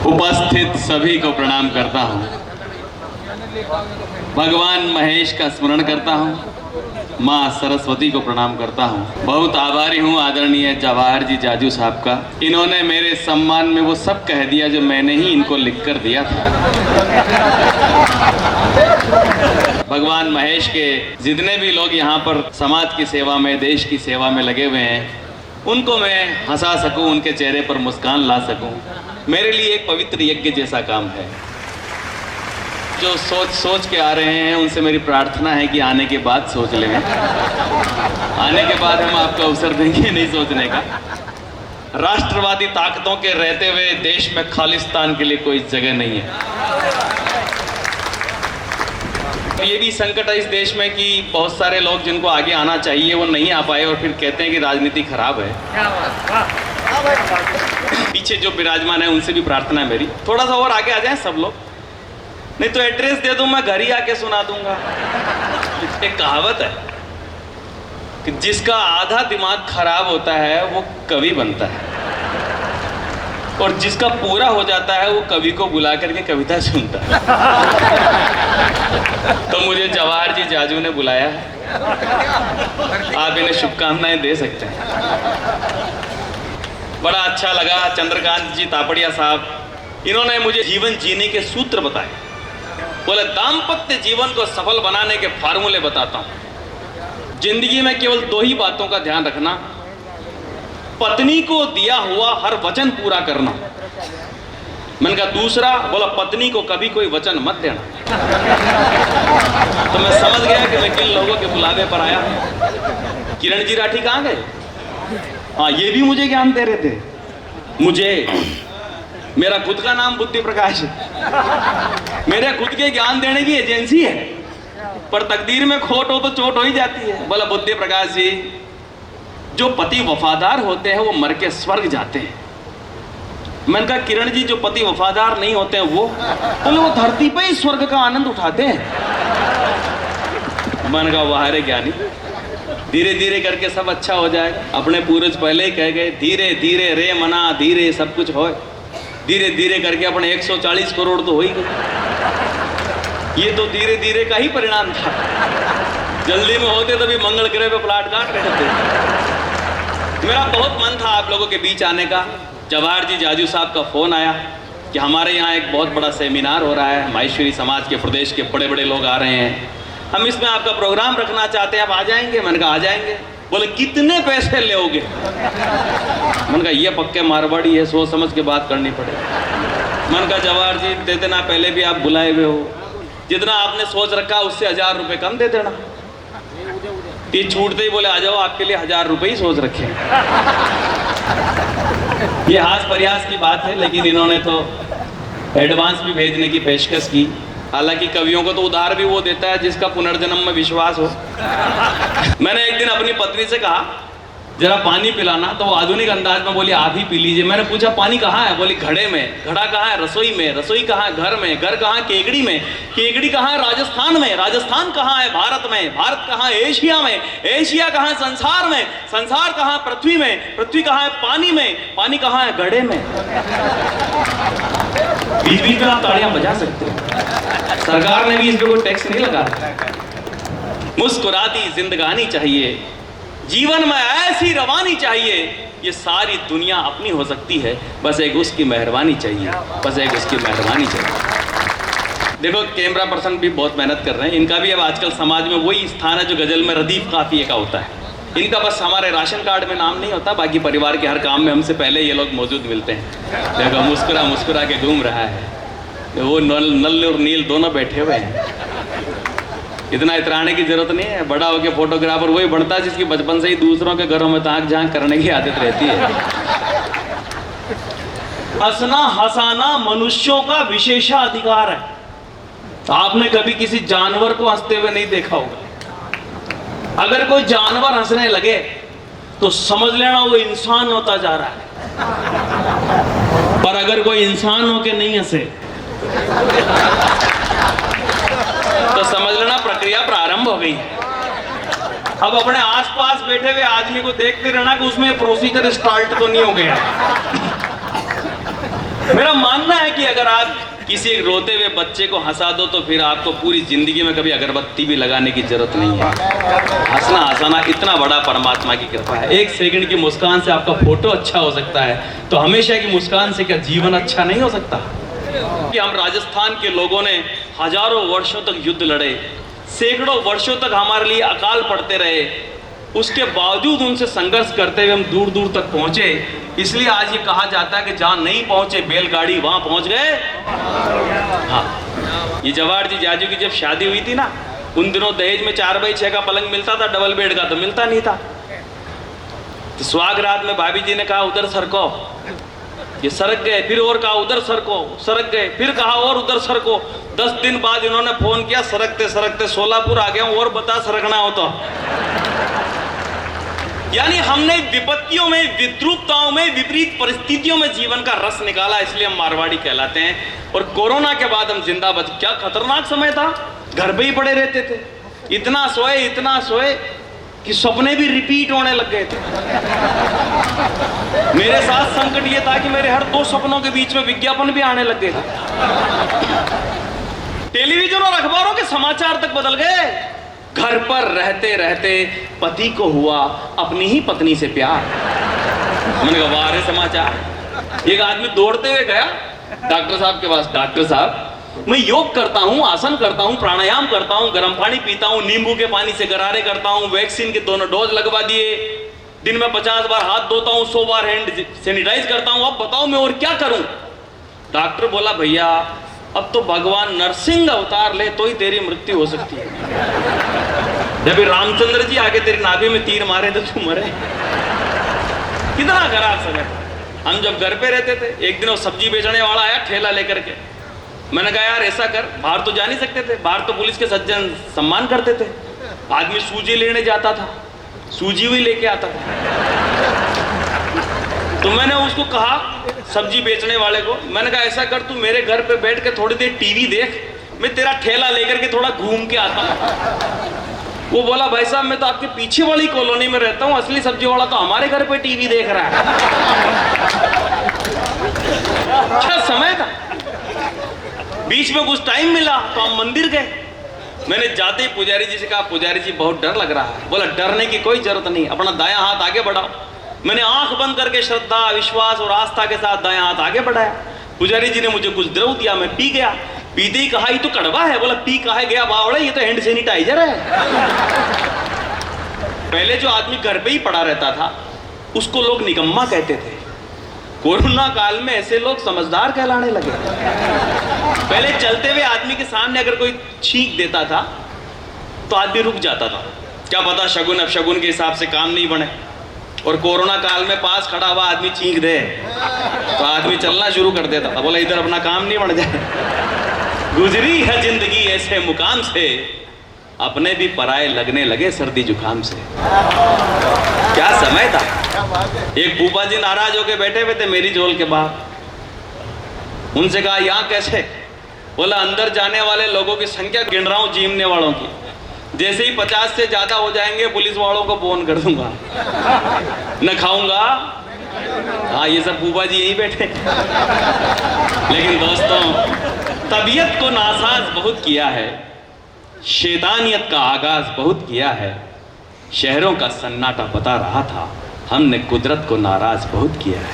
उपस्थित सभी को प्रणाम करता हूँ। भगवान महेश का स्मरण करता हूँ, माँ सरस्वती को प्रणाम करता हूँ। बहुत आभारी हूँ आदरणीय जवाहर जी जाजू साहब का। इन्होंने मेरे सम्मान में वो सब कह दिया जो मैंने ही इनको लिख कर दिया था। भगवान महेश के जितने भी लोग यहाँ पर समाज की सेवा में, देश की सेवा में लगे हुए हैं, उनको मैं हंसा सकूं, उनके चेहरे पर मुस्कान ला सकूं, मेरे लिए एक पवित्र यज्ञ जैसा काम है। जो सोच के आ रहे हैं उनसे मेरी प्रार्थना है कि आने के बाद सोच लें। आने के बाद हम आपको अवसर देंगे नहीं सोचने का। राष्ट्रवादी ताकतों के रहते हुए देश में खालिस्तान के लिए कोई जगह नहीं है। ये भी संकट है इस देश में कि बहुत सारे लोग जिनको आगे आना चाहिए वो नहीं आ पाए और फिर कहते हैं कि राजनीति खराब है। पीछे जो विराजमान है उनसे भी प्रार्थना है मेरी, थोड़ा सा और आगे आ जाएं सब लोग, नहीं तो एड्रेस दे दूं, मैं घर ही आके सुना दूंगा। एक कहावत है कि जिसका आधा दिमाग खराब होता है वो कवि बनता है, और जिसका पूरा हो जाता है वो कवि को बुला करके कविता सुनता है। तो मुझे जवाहर जी जाजू ने बुलाया है, आप इन्हें शुभकामनाएं दे सकते हैं। बड़ा अच्छा लगा। चंद्रकांत जी तापड़िया साहब, इन्होंने मुझे जीवन जीने के सूत्र बताए। बोले दाम्पत्य जीवन को सफल बनाने के फार्मूले बताता हूं। जिंदगी में केवल दो ही बातों का ध्यान रखना, पत्नी को दिया हुआ हर वचन पूरा करना। मैंने कहा दूसरा, बोला पत्नी को कभी कोई वचन मत देना। तो मैं समझ गया कि मैं किन लोगों के बुलावे पर आया हूं। किरण जी राठी कहाँ गए? हाँ, ये भी मुझे ज्ञान दे रहे थे। मुझे, मेरा खुद का नाम बुद्धि प्रकाश है, मेरे खुद के ज्ञान देने की एजेंसी है, पर तकदीर में खोट हो तो चोट हो ही जाती है। बोला बुद्धि प्रकाश जी, जो पति वफादार होते हैं वो मर के स्वर्ग जाते हैं। मैंने कहा किरण जी, जो पति वफादार नहीं होते हैं वो? बोले वो धरती पे ही स्वर्ग का आनंद उठाते हैं। मैंने कहा वाह रे ज्ञानी, धीरे धीरे करके सब अच्छा हो जाएगा। अपने पूर्वज पहले ही कह गए, धीरे धीरे रे मना धीरे सब कुछ हो। धीरे धीरे करके अपने 140 करोड़ तो हो ही गए। ये तो धीरे धीरे का ही परिणाम था। जल्दी में होते तभी मंगल ग्रह पे प्लाट काट रहे थे। मेरा बहुत मन था आप लोगों के बीच आने का। जवाहर जी जाजू साहब का फोन आया कि हमारे यहाँ एक बहुत बड़ा सेमिनार हो रहा है, माहेश्वरी समाज के प्रदेश के बड़े बड़े लोग आ रहे हैं, हम इसमें आपका प्रोग्राम रखना चाहते हैं, आप आ जाएंगे? मैंने कहा आ जाएंगे। बोले कितने पैसे लोगे? मैंने कहा ये पक्के मारवाड़ी है, सोच समझ के बात करनी पड़ेगी। मैंने कहा जवाहर जी दे देना, पहले भी आप बुलाए हुए हो, जितना आपने सोच रखा उससे 1000 रुपये कम दे देना। ये छूटते ही बोले आ जाओ, आपके लिए 1000 रुपये ही सोच रखे। ये हास प्रयास की बात है, लेकिन इन्होंने तो एडवांस भी भेजने की पेशकश की। हालांकि कवियों को तो उधार भी वो देता है जिसका पुनर्जन्म में विश्वास हो। मैंने एक दिन अपनी पत्नी से कहा जरा पानी पिलाना, तो वो आधुनिक अंदाज में बोली आप ही पी लीजिए। मैंने पूछा पानी कहाँ है? बोली घड़े में। घड़ा कहाँ है? रसोई में। रसोई कहाँ है? घर में। घर कहाँ है? केकड़ी में। केकड़ी कहाँ है? राजस्थान में। राजस्थान कहाँ है? भारत में। भारत कहाँ है? एशिया में। एशिया कहाँ है? संसार में। संसार कहाँ है? पृथ्वी में। पृथ्वी कहाँ है? पानी में। पानी कहाँ है? घड़े में। बीच बीच में आप तालियां बजा सकते हो, सरकार ने भी इस पे कोई टैक्स नहीं लगा। मुस्कुराती जिंदगानी चाहिए, जीवन में ऐसी रवानी चाहिए, ये सारी दुनिया अपनी हो सकती है, बस एक उसकी मेहरबानी चाहिए, बस एक उसकी मेहरबानी चाहिए। देखो कैमरा पर्सन भी बहुत मेहनत कर रहे हैं, इनका भी अब आजकल समाज में वही स्थान है जो गजल में रदीफ काफिए का होता है। इनका बस हमारे राशन कार्ड में नाम नहीं होता, बाकी परिवार के हर काम में हमसे पहले ये लोग मौजूद मिलते हैं। देखो मुस्कुरा मुस्कुरा के घूम रहा है, वो नल और नील दोनों बैठे हुए हैं। इतना इतराने की जरूरत नहीं है। बड़ा होकर फोटोग्राफर वही बनता है जिसकी बचपन से ही दूसरों के घरों में ताक झांक करने की आदत रहती है। हंसना हंसाना मनुष्यों का विशेषाधिकार है। तो आपने कभी किसी जानवर को हंसते हुए नहीं देखा होगा। अगर कोई जानवर हंसने लगे तो समझ लेना वो इंसान होता जा रहा है, पर अगर कोई इंसान होके नहीं हंसे तो समझ लेना प्रक्रिया प्रारंभ हो गई है। अब अपने आसपास बैठे हुए आदमी को देखते रहना कि उसमें प्रोसीजर स्टार्ट तो नहीं हो गया। मेरा मानना है कि अगर आप किसी एक रोते हुए बच्चे को हंसा दो तो फिर आपको पूरी जिंदगी में कभी अगरबत्ती भी लगाने की जरूरत नहीं है। हंसना हंसाना इतना बड़ा परमात्मा की कृपा है। एक सेकंड की मुस्कान से आपका फोटो अच्छा हो सकता है, तो हमेशा की मुस्कान से क्या जीवन अच्छा नहीं हो सकता? कि हम राजस्थान के लोगों ने हजारों वर्षों तक युद्ध लड़े, सैकड़ों वर्षों तक हमारे लिए अकाल पड़ते रहे, उसके बावजूद उनसे संघर्ष करते हुए हम दूर दूर तक पहुंचे। इसलिए आज ये कहा जाता है कि जहां नहीं पहुंचे बैलगाड़ी वहां पहुंच गए। हाँ, ये जवाहर जी जाजू की जब शादी हुई थी ना, उन दिनों दहेज में 4x6 का पलंग मिलता था, डबल बेड का तो मिलता नहीं था। तो सुहाग रात में भाभी जी ने कहा उधर सरको, ये सरक गए, फिर और कहा उधर सरको, सरक गए, फिर कहा और उधर सरको। 10 दिन बाद इन्होंने फोन किया, सरकते सरकते सोलापुर आ गया हूं, और बता सरकना हो तो। यानी हमने विपत्तियों में, विद्रूपताओं में, विपरीत परिस्थितियों में जीवन का रस निकाला, इसलिए हम मारवाड़ी कहलाते हैं। और कोरोना के बाद हम जिंदा बच। क्या खतरनाक समय था, घर पे ही पड़े रहते थे, इतना सोए कि सपने भी रिपीट होने लग गए थे। मेरे साथ संकट ये था कि मेरे हर 2 सपनों के बीच में विज्ञापन भी आने लग गए थे। टेलीविजन और अखबारों के समाचार तक बदल गए। घर पर रहते रहते पति को हुआ अपनी ही पत्नी से प्यार। मैंने कहा वाह रे समाचार। एक आदमी दौड़ते हुए गया डॉक्टर साहब के पास, डॉक्टर साहब मैं योग करता हूं, आसन करता हूं, प्राणायाम करता हूं, गर्म पानी पीता हूं, नींबू के पानी से गरारे करता हूं, वैक्सीन के 2 डोज लगवा दिए, दिन में 50 बार हाथ धोता हूं, 100 बार हैंड सैनिटाइज करता हूं, अब बताओ मैं और क्या करूं? डॉक्टर बोला भैया अब तो भगवान नरसिंह अवतार ले तो ही तेरी मृत्यु हो सकती है। जब रामचंद्र जी आगे तेरी नाभि में तीर मारे तो तू मरे। कितना खराब समय। हम जब घर पे रहते थे, एक दिन वो सब्जी बेचने वाला आया ठेला लेकर के। मैंने कहा यार ऐसा कर, बाहर तो जा नहीं सकते थे, बाहर तो पुलिस के सज्जन सम्मान करते थे। आदमी सूजी लेने जाता था, सूजी हुई लेके आता था। तो मैंने उसको कहा, सब्जी बेचने वाले को, मैंने कहा ऐसा कर तू मेरे घर पे बैठ के थोड़ी देर टीवी देख, मैं तेरा ठेला लेकर के थोड़ा घूम के आता हूं। वो बोला भाई साहब मैं तो आपके पीछे वाली कॉलोनी में रहता हूं, असली सब्जी वाला तो हमारे घर पे टीवी देख रहा है। अच्छा समय था। बीच में कुछ टाइम मिला तो हम मंदिर गए। मैंने जाते ही पुजारी जी से कहा पुजारी जी बहुत डर लग रहा है। बोला डरने की कोई जरूरत नहीं, अपना दायां हाथ आगे बढ़ाओ। मैंने आंख बंद करके श्रद्धा, विश्वास और आस्था के साथ दायां हाथ आगे बढ़ाया। पुजारी जी ने मुझे कुछ द्रव दिया, मैं पी गया। पीते ही कहा ये तो कड़वा है। बोला पी कहा गया बावड़े, ये तो हैंड सैनिटाइजर है। पहले जो आदमी घर पे ही पड़ा रहता था उसको लोग निकम्मा कहते थे। कोरोना काल में ऐसे लोग समझदार कहलाने लगे। पहले चलते हुए आदमी के सामने अगर कोई छींक देता था तो आदमी रुक जाता था, क्या पता शगुन अपशगुन के हिसाब से काम नहीं बने। और कोरोना काल में पास खड़ा हुआ आदमी छींक दे तो आदमी चलना शुरू कर देता था। बोला इधर अपना काम नहीं बन जाए। गुजरी है जिंदगी ऐसे मुकाम से, अपने भी पराए लगने लगे सर्दी जुकाम से। क्या समय था। एक फूफा जी नाराज होके बैठे हुए थे मेरी झोल के बाहर। उनसे कहा यहाँ कैसे? बोला अंदर जाने वाले लोगों की संख्या गिन रहा हूँ, जीमने वालों की। जैसे ही 50 से ज्यादा हो जाएंगे पुलिस वालों को फोन कर दूंगा, न खाऊंगा। हाँ ये सब फूफा जी यहीं बैठे। लेकिन दोस्तों तबीयत को नासाज बहुत किया है, शैतानियत का आगाज बहुत किया है। शहरों का सन्नाटा बता रहा था हमने कुदरत को नाराज बहुत किया है।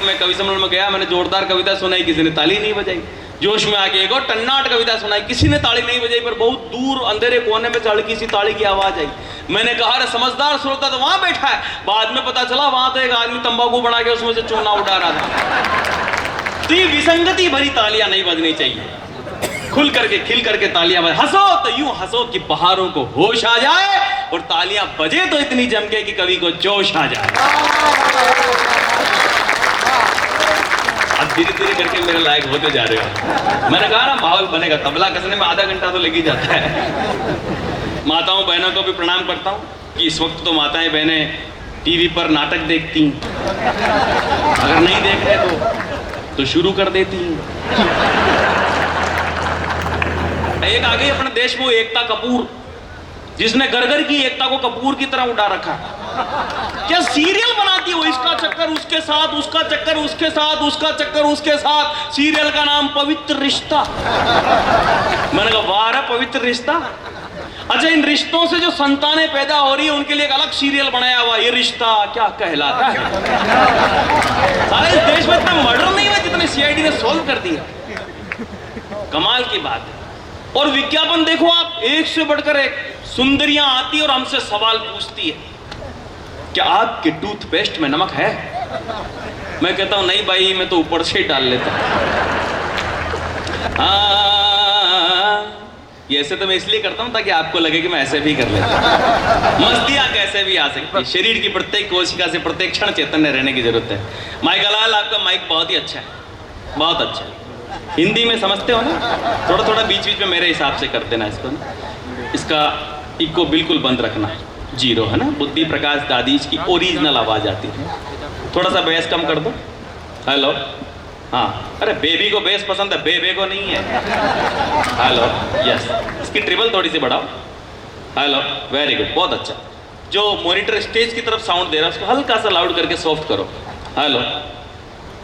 मैं कवि सम्मेलन में गया, मैंने जोरदार कविता सुनाई, किसी ने ताली नहीं बजाई। जोश में आके एक और टन्नाट कविता सुनाई, किसी ने ताली नहीं बजाई, पर बहुत दूर अंधेरे कोने में हल्की सी ताली की आवाज आई। मैंने कहा अरे समझदार श्रोता तो वहां बैठा है। बाद में पता चला वहां तो एक आदमी तंबाकू बना के उसमें से चूना उड़ा रहा था। तो ये विसंगति भरी तालियां नहीं बजनी चाहिए। खुल करके खिल करके तालियां बज, हंसो तो यूं हंसो कि पहाड़ों को होश आ जाए, और तालियां बजे तो इतनी जमके कि कवि को जोश आ जाए। अब धीरे धीरे करके मेरे लायक होते जा रहे हो। मैंने कहा ना माहौल बनेगा, तबला कसने में आधा घंटा तो लग ही जाता है। माताओं बहनों को भी प्रणाम करता हूँ कि इस वक्त तो माताएं बहनें टीवी पर नाटक देखती, अगर नहीं देख रहे तो शुरू कर देती। एक आ गई अपने देश में एकता कपूर, जिसने घर घर की एकता को कपूर की तरह उड़ा रखा। क्या सीरियल बनाती है वो, इसका चक्कर उसके साथ, उसका चक्कर उसके साथ, उसका चक्कर उसके साथ, सीरियल का नाम पवित्र रिश्ता। मैंने कहा वाह रे पवित्र रिश्ता। अच्छा, इन रिश्तों से जो संतानें पैदा हो रही है उनके लिए एक अलग सीरियल बनाया हुआ, ये रिश्ता क्या कहलाता है। सारे इस देश में इतना मर्डर नहीं हुआ जितने सीआईडी ने सोल्व कर दिया। कमाल की बात है। और विज्ञापन देखो आप, एक से बढ़कर एक सुंदरियां आती और हमसे सवाल पूछती है, क्या आपके टूथपेस्ट में नमक है? मैं कहता हूं नहीं भाई, मैं तो ऊपर से ही डाल लेता हूं। ये ऐसे तो मैं इसलिए करता हूं ताकि आपको लगे कि मैं ऐसे भी कर लेता हूं। मस्तियां कैसे भी आ सकती है। शरीर की प्रत्येक कोशिका से प्रत्येक क्षण चैतन्य रहने की जरूरत है। माइक लाल, आपका माइक बहुत ही अच्छा है, बहुत अच्छा है। हिंदी में समझते हो ना? थोड़ा थोड़ा बीच बीच में मेरे हिसाब से कर देना इसको ना। इसका इको बिल्कुल बंद रखना, जीरो है ना। बुद्धि प्रकाश दादीज की ओरिजिनल आवाज आती है। थोड़ा सा बेस कम कर दो। हेलो, हाँ, अरे बेबी को बेस पसंद है, बेबे को नहीं है। हेलो, यस, इसकी ट्रिबल थोड़ी सी बढ़ाओ। हेलो, वेरी गुड, बहुत अच्छा। जो मॉनिटर स्टेज की तरफ साउंड दे रहा है उसको हल्का सा लाउड करके सॉफ्ट करो। Hello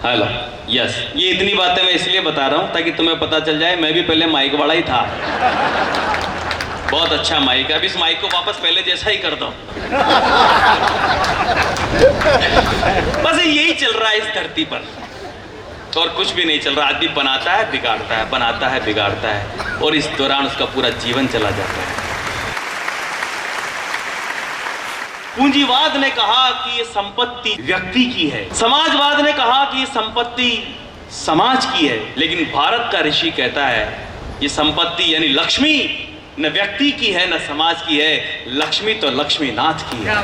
hello, yes. ये इतनी बातें मैं इसलिए बता रहा हूँ ताकि तुम्हें पता चल जाए मैं भी पहले माइक वाला ही था। बहुत अच्छा माइक है, अब इस माइक को वापस पहले जैसा ही कर दो। बस यही चल रहा है इस धरती पर, और कुछ भी नहीं चल रहा। आदमी बनाता है बिगाड़ता है, बनाता है बिगाड़ता है, और इस दौरान उसका पूरा जीवन चला जाता है। पूंजीवाद ने कहा कि ये संपत्ति व्यक्ति की है, समाजवाद ने कहा कि ये संपत्ति समाज की है, लेकिन भारत का ऋषि कहता है ये संपत्ति यानी लक्ष्मी न व्यक्ति की है न समाज की है, लक्ष्मी तो लक्ष्मीनाथ की है।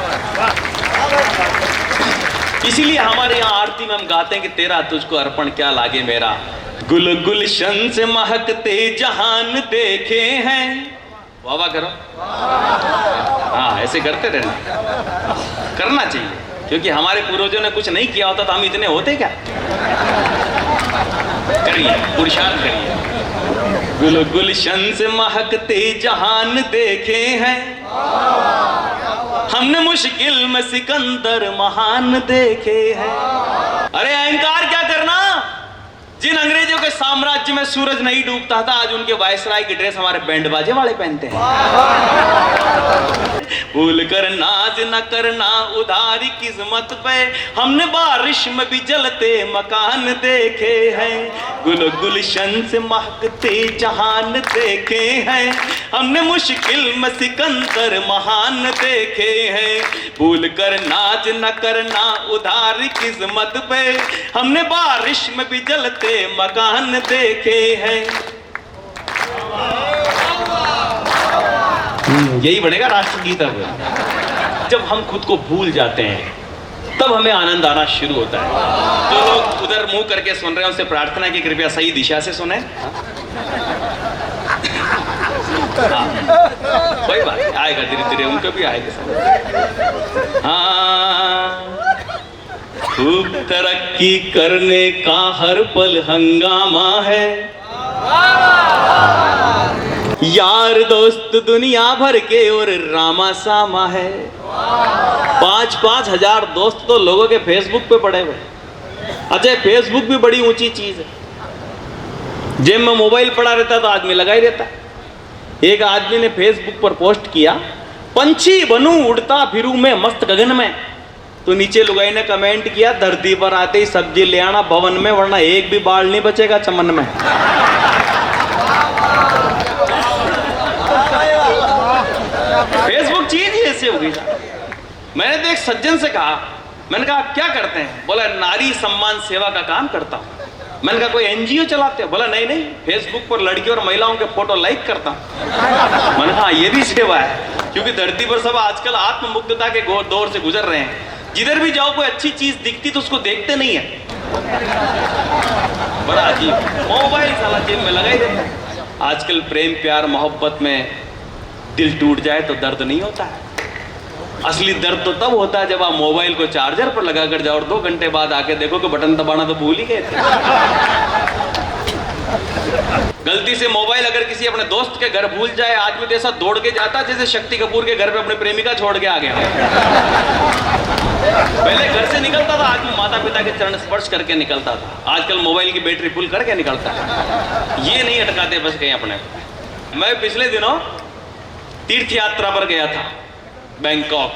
इसीलिए हमारे यहाँ आरती में हम गाते हैं कि तेरा तुझको अर्पण क्या लागे मेरा, गुल गुलशन से महकते जहान देखे हैं। वाह वाह करो। हाँ, ऐसे करते रहना, करना चाहिए, क्योंकि हमारे पूर्वजों ने कुछ नहीं किया होता तो हम इतने होते क्या। करिए, पुरुषार्थ करिए। गुल गुलशन से महकते जहान देखे हैं, हमने मुश्किल में सिकंदर महान देखे हैं। अरे अहंकार क्या करना, जिन अंग्रेजों के साम्राज्य में सूरज नहीं डूबता था आज उनके वायसराय की ड्रेस हमारे बैंड बाजे वाले पहनते हैं। भूल कर नाज न करना उधारी किस्मत पे, हमने बारिश में भी जलते मकान देखे हैं। गुल गुलशन से महकते जहान देखे हैं, हमने मुश्किल में सिकंदर महान देखे हैं। भूल कर नाज न करना उधारी किस्मत पे, हमने बारिश में भी जलते मकान देखे हैं। यही बनेगा राष्ट्रगीत। अब जब हम खुद को भूल जाते हैं तब हमें आनंद आना शुरू होता है। जो लोग उधर मुंह करके सुन रहे हैं उनसे प्रार्थना की कृपया सही दिशा से सुने। कोई बात नहीं, आएगा धीरे धीरे, उनको भी आएगा। हाँ, खूब तरक्की करने का हर पल हंगामा है, यार दोस्त दुनिया भर के और रामा सामा है। 5-5 हजार दोस्त तो लोगों के फेसबुक पे पड़े हुए। अच्छा, फेसबुक भी बड़ी ऊंची चीज है। जेब में मोबाइल पड़ा रहता तो आदमी लगा ही रहता। एक आदमी ने फेसबुक पर पोस्ट किया, पंछी बनूं उड़ता फिरूं मैं मस्त गगन में। तो नीचे लुगाई ने कमेंट किया, धरती पर आते ही सब्जी ले आना भवन में, वरना एक भी बाल नहीं बचेगा चमन में। फेसबुक चीज ही ऐसे हो गई। मैंने तो एक सज्जन से कहा, मैंने कहा क्या करते हैं? बोला नारी सम्मान सेवा का काम करता हूं। मैंने कहा कोई एनजीओ चलाते हैं? बोला नहीं नहीं, फेसबुक पर लड़कियों और महिलाओं के फोटो लाइक करता हूं। मैंने कहा ये भी सेवा है, क्योंकि धरती पर सब आजकल आत्ममुग्धता के दौर से गुजर रहे हैं। जिधर भी जाओ कोई अच्छी चीज दिखती तो उसको देखते नहीं है। बड़ा अजीब, मोबाइल साला जेब में लगाई देते। आजकल प्रेम प्यार मोहब्बत में दिल टूट जाए तो दर्द नहीं होता है। असली दर्द तो तब होता है जब आप मोबाइल को चार्जर पर लगा कर जाओ और 2 घंटे बाद आके देखो कि बटन दबाना तो भूल ही गए थे। गलती से मोबाइल अगर किसी अपने दोस्त के घर भूल जाए, आदमी तो ऐसा दौड़ के जाता जैसे शक्ति कपूर के घर पे अपनी प्रेमिका छोड़ के आ गया। पहले घर से निकलता था आदमी माता पिता के चरण स्पर्श करके निकलता था, आजकल मोबाइल की बैटरी फुल करके निकलता है। ये नहीं अटकाते बस कहीं अपने। मैं पिछले दिनों तीर्थ यात्रा पर गया था, बैंकॉक।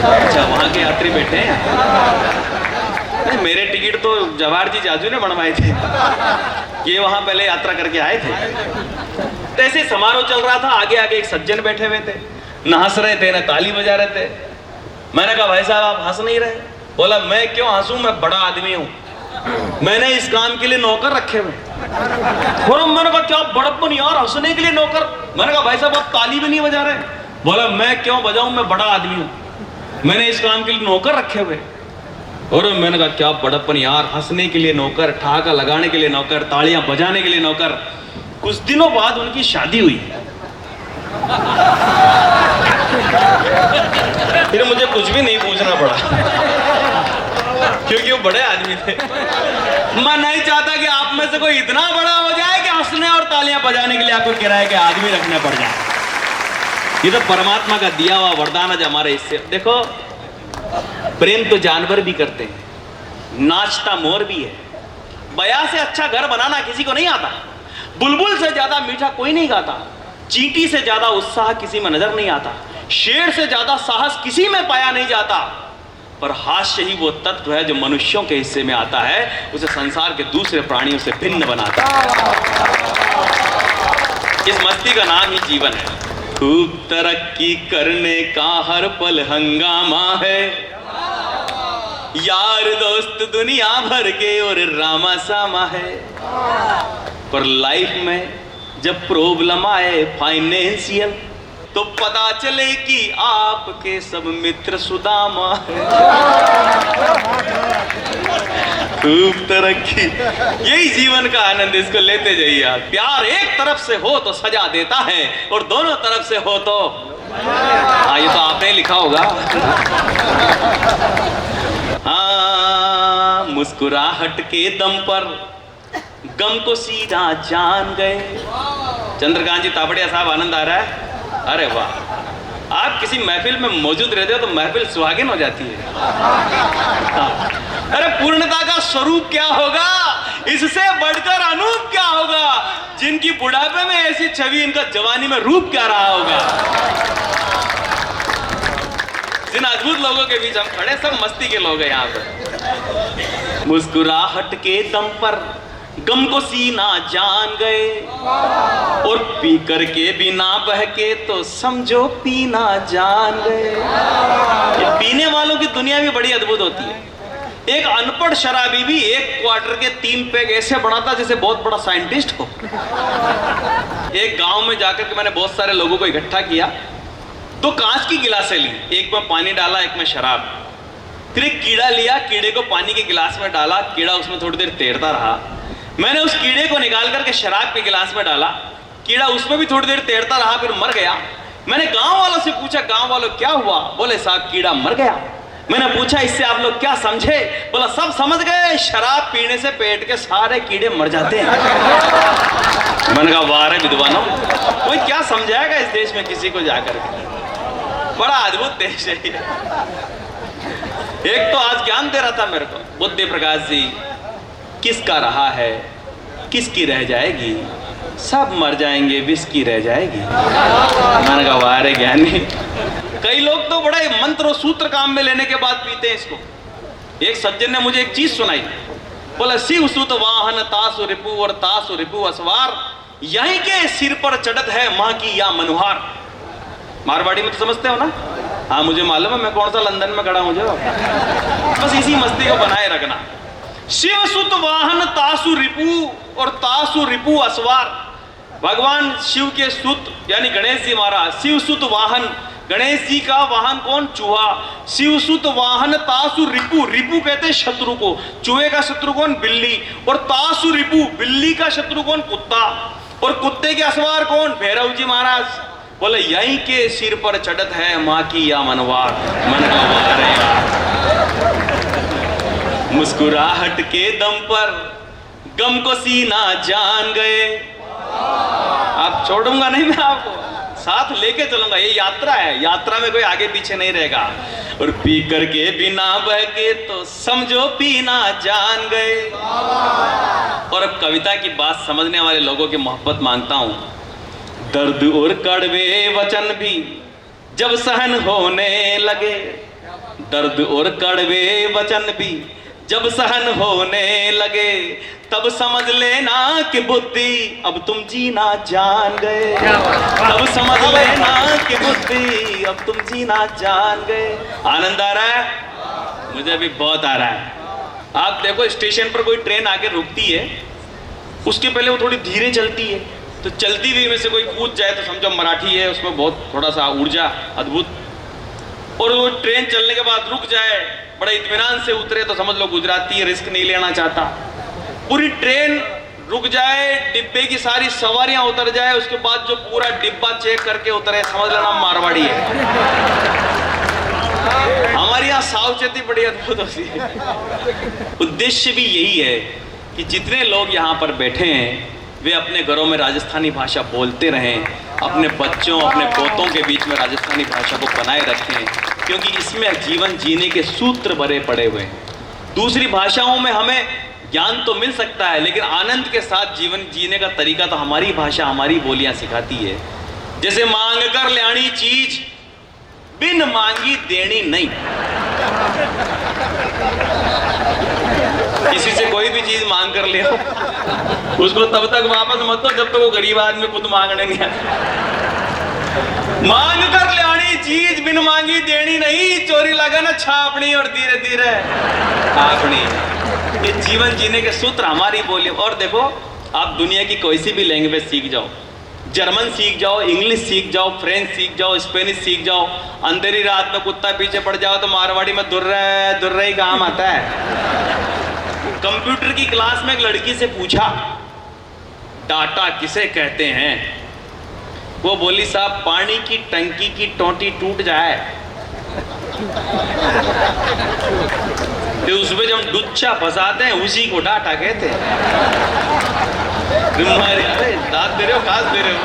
अच्छा, वहां के यात्री बैठे हैं। नहीं, मेरे टिकट तो जवाहर जी जाजू ने बनवाए थे, ये वहां पहले यात्रा करके आए थे। ऐसे समारोह चल रहा था, आगे आगे एक सज्जन बैठे हुए थे, न हंस रहे थे न ताली बजा रहे थे। मैंने कहा भाई साहब आप हंस नहीं रहे? बोला मैं क्यों हंसूं, मैं बड़ा आदमी हूं, मैंने इस काम के लिए नौकर रखे हुए। मैंने कहा क्या बड़प्पन यार, हंसने के लिए नौकर? मैंने कहा भाई साहब आप ताली भी नहीं बजा रहे? बोला मैं क्यों बजाऊं, मैं बड़ा आदमी हूं, मैंने इस काम के लिए नौकर रखे हुए। और मैंने कहा क्या बड़प्पन यार, हंसने के लिए नौकर, ठहाका लगाने के लिए नौकर, तालियां बजाने के लिए नौकर। कुछ दिनों बाद उनकी शादी हुई। फिर मुझे कुछ भी नहीं पूछना पड़ा क्योंकि वो बड़े आदमी थे। मैं नहीं चाहता कि आप में से कोई इतना बड़ा हो जाए कि हंसने और तालियां बजाने के लिए आपको किराए के आदमी रखने पड़ जाए। ये तो परमात्मा का दिया हुआ वरदान है हमारे इससे। देखो प्रेम तो जानवर भी करते हैं, नाचता मोर भी है। बया से अच्छा घर बनाना किसी को नहीं आता, बुलबुल से ज्यादा मीठा कोई नहीं गाता, चींटी से ज्यादा उत्साह किसी में नजर नहीं आता, शेर से ज्यादा साहस किसी में पाया नहीं जाता। पर हास्य ही वो तत्व है जो मनुष्यों के हिस्से में आता है, उसे संसार के दूसरे प्राणियों से भिन्न बनाता है। इस मस्ती का नाम ही जीवन है। खूब तरक्की करने का हर पल हंगामा है, यार दोस्त दुनिया भर के और रामा सामा है। पर लाइफ में जब प्रॉब्लम आए फाइनेंशियल, तो पता चले कि आपके सब मित्र सुदामा है। खूब तरक्की, यही जीवन का आनंद, इसको लेते जाइए आप। प्यार एक तरफ से हो तो सजा देता है, और दोनों तरफ से हो तो ये तो आपने लिखा होगा। हाँ, मुस्कुराहट के दम पर गम को सीधा जान गए। चंद्रकांत जी तापड़िया साहब, आनंद आ रहा है? अरे वाह, आप किसी महफिल में मौजूद रहते हो तो महफिल सुहागिन हो जाती है। अरे पूर्णता का स्वरूप क्या होगा, इससे बढ़कर अनूप क्या होगा? जिनकी बुढ़ापे में ऐसी छवि, इनका जवानी में रूप क्या रहा होगा? जिन अद्भुत लोगों के बीच हम खड़े, सब मस्ती के लोग हैं यहाँ पर। मुस्कुराहट के दम पर गम को सीना जान गए, और पी करके भी ना बहके तो समझो पीना जान गए। ये पीने वालों की दुनिया भी बड़ी अद्भुत होती है। एक अनपढ़ शराबी भी एक क्वार्टर के 3 पैग ऐसे बनाता जैसे बहुत बड़ा साइंटिस्ट हो। एक गांव में जाकर के मैंने बहुत सारे लोगों को इकट्ठा किया, 2 कांच की गिलासें ली, एक में पानी डाला, एक में शराब। फिर एक कीड़ा लिया, कीड़े को पानी के गिलास में डाला, कीड़ा उसमें थोड़ी देर तैरता रहा। मैंने उस कीड़े को निकाल करके शराब के गिलास में डाला, कीड़ा उसमें भी थोड़ी देर तैरता रहा, फिर मर गया। मैंने गांव वालों से पूछा, गांव वालों क्या हुआ? बोले साहब कीड़ा मर गया। मैंने पूछा इससे आप लोग क्या समझे? बोला सब समझ गए, शराब पीने से पेट के सारे कीड़े मर जाते हैं। मैंने कहा वाह रे विद्वानों, कोई क्या समझाएगा इस देश में किसी को जाकर के? बड़ा अद्भुत देश है। एक तो आज ज्ञान दे रहा था मेरे को बुद्धि प्रकाश जी, किसका रहा है किसकी रह जाएगी, सब मर जाएंगे विस्की रह जाएगी। मैंने कहा वाह रे ज्ञानी, कई लोग तो बड़े मंत्र और सूत्र काम में लेने के बाद पीते हैं इसको। एक सज्जन ने मुझे एक चीज सुनाई, बोला शिव सुत वाहन तासु रिपु और तासु रिपु असवार, यहीं के सिर पर चढ़त है माँ की या मनुहार। मारवाड़ी में तो समझते हो ना? हाँ मुझे मालूम है, मैं कौन सा लंदन में खड़ा हूँ जो। बस इसी मस्ती को बनाए रखना। शिव सुत वाहन तासु रिपु और तासु रिपु असवार। भगवान शिव के सुत यानी गणेश जी महाराज, शिव सुत वाहन, गणेश जी का वाहन कौन? चूहा। शिव सुत वाहन तासु रिपु, रिपु कहते हैं शत्रु को, चूहे का शत्रु कौन? बिल्ली। और तासु रिपु, बिल्ली का शत्रु कौन? कुत्ता। और कुत्ते के असवार कौन? भैरव जी महाराज। बोले यहीं के सिर पर चढ़त है माँ की या मनवार। मन का वार है। मुस्कुराहट के दम पर गम को सीना जान गए। आप छोड़ूंगा नहीं मैं आपको, साथ लेके चलूंगा। ये यात्रा है, यात्रा में कोई आगे पीछे नहीं रहेगा। और पी करके बिना बहके तो समझो पीना जान गए। और अब कविता की बात समझने वाले लोगों की मोहब्बत मांगता हूं। दर्द और कड़वे वचन भी जब सहन होने लगे, दर्द और कड़वे वचन भी जब सहन होने लगे, तब समझ लेना कि बुद्धि अब तुम जीना जान गए। तब समझ लेना कि बुद्धि अब तुम जीना जान गए। आनंद आ रहा है? मुझे भी बहुत आ रहा है। आप देखो स्टेशन पर कोई ट्रेन आके रुकती है, उसके पहले वो थोड़ी धीरे चलती है, तो चलती हुई में से कोई कूद जाए तो समझो मराठी है, उसमें बहुत थोड़ा सा ऊर्जा अद्भुत। और वो ट्रेन चलने के बाद रुक जाए, बड़े इत्मीनान से उतरे तो समझ लो गुजराती है, रिस्क नहीं लेना चाहता। पूरी ट्रेन रुक जाए, डिब्बे की सारी सवारियां उतर जाए, उसके बाद जो पूरा डिब्बा चेक करके उतरे, समझ लेना मारवाड़ी है। हमारी यहाँ सावचेती बड़ी अद्भुत होती है। उद्देश्य भी यही है कि जितने लोग यहाँ पर बैठे हैं वे अपने घरों में राजस्थानी भाषा बोलते रहें, अपने बच्चों अपने पोतों के बीच में राजस्थानी भाषा को बनाए रखें, क्योंकि इसमें जीवन जीने के सूत्र भरे पड़े हुए हैं। दूसरी भाषाओं में हमें ज्ञान तो मिल सकता है, लेकिन आनंद के साथ जीवन जीने का तरीका तो हमारी भाषा हमारी बोलियां सिखाती है। जैसे मांग कर लानी चीज बिन मांगी देनी नहीं। किसी से कोई भी चीज मांग कर ले उसको तब तक वापस मत दो जब तक वो गरीब आदमी खुद मांगने नहीं आता। मांग कर लानी चीज बिन मांगी देनी नहीं, चोरी लगा ना छापनी और धीरे धीरे आपनी। ये जीवन जीने के सूत्र हमारी बोली। और देखो आप दुनिया की कोई सी भी लैंग्वेज सीख जाओ, जर्मन सीख जाओ, इंग्लिश सीख जाओ, फ्रेंच सीख जाओ, स्पेनिश सीख जाओ, अंधेरी रात में कुत्ता पीछे पड़ जाओ तो मारवाड़ी में दुर्रा ही काम आता है। कंप्यूटर की क्लास में एक लड़की से पूछा डाटा किसे कहते हैं, वो बोली साहब पानी की टंकी की टोंटी टूट जाए तो उसमें जब डुच्चा फंसाते हैं उसी को डाटा कहते हैं। अरे दांत दे रहे हो, खास दे रहे हो।